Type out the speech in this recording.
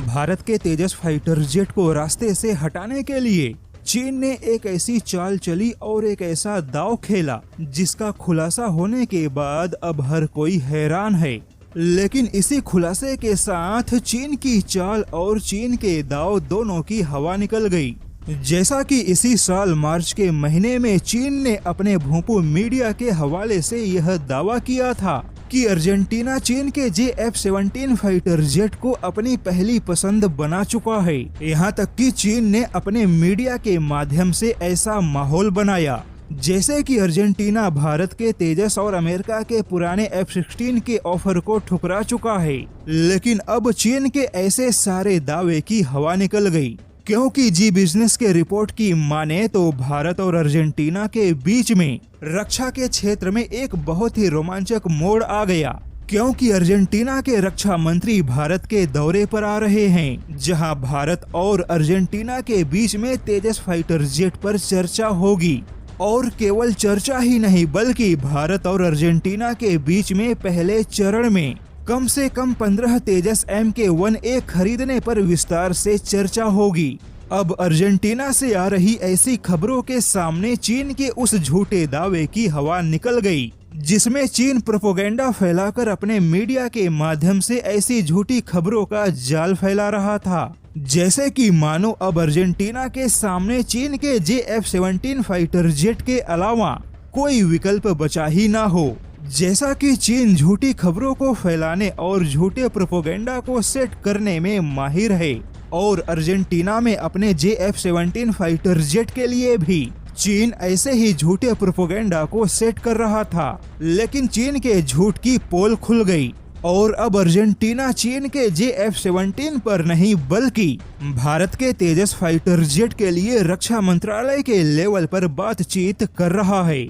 भारत के तेजस fighter jet को रास्ते से हटाने के लिए चीन ने एक ऐसी चाल चली और एक ऐसा दांव खेला जिसका खुलासा होने के बाद अब हर कोई हैरान है। लेकिन इसी खुलासे के साथ चीन की चाल और चीन के दांव दोनों की हवा निकल गई। जैसा कि इसी साल मार्च के महीने में चीन ने अपने भोंपू मीडिया के हवाले से यह दावा किया था कि अर्जेंटीना चीन के F-17 फाइटर जेट को अपनी पहली पसंद बना चुका है। यहाँ तक कि चीन ने अपने मीडिया के माध्यम से ऐसा माहौल बनाया जैसे कि अर्जेंटीना भारत के तेजस और अमेरिका के पुराने F-16 के ऑफर को ठुकरा चुका है। लेकिन अब चीन के ऐसे सारे दावे की हवा निकल गई, क्योंकि जी बिजनेस के रिपोर्ट की माने तो भारत और अर्जेंटीना के बीच में रक्षा के क्षेत्र में एक बहुत ही रोमांचक मोड़ आ गया, क्योंकि अर्जेंटीना के रक्षा मंत्री भारत के दौरे पर आ रहे हैं, जहां भारत और अर्जेंटीना के बीच में तेजस फाइटर जेट पर चर्चा होगी। और केवल चर्चा ही नहीं बल्कि भारत और अर्जेंटीना के बीच में पहले चरण में कम से कम 15 तेजस Mk1A खरीदने पर विस्तार से चर्चा होगी। अब अर्जेंटीना से आ रही ऐसी खबरों के सामने चीन के उस झूठे दावे की हवा निकल गई, जिसमें चीन प्रोपेगेंडा फैलाकर अपने मीडिया के माध्यम से ऐसी झूठी खबरों का जाल फैला रहा था, जैसे कि मानो अब अर्जेंटीना के सामने चीन के F-17 फाइटर जेट के अलावा कोई विकल्प बचा ही ना हो। जैसा कि चीन झूठी खबरों को फैलाने और झूठे प्रोपेगेंडा को सेट करने में माहिर है, और अर्जेंटीना में अपने F-17 फाइटर जेट के लिए भी चीन ऐसे ही झूठे प्रोपेगेंडा को सेट कर रहा था। लेकिन चीन के झूठ की पोल खुल गई और अब अर्जेंटीना चीन के F-17 पर नहीं बल्कि भारत के तेजस फाइटर जेट के लिए रक्षा मंत्रालय के लेवल पर बातचीत कर रहा है।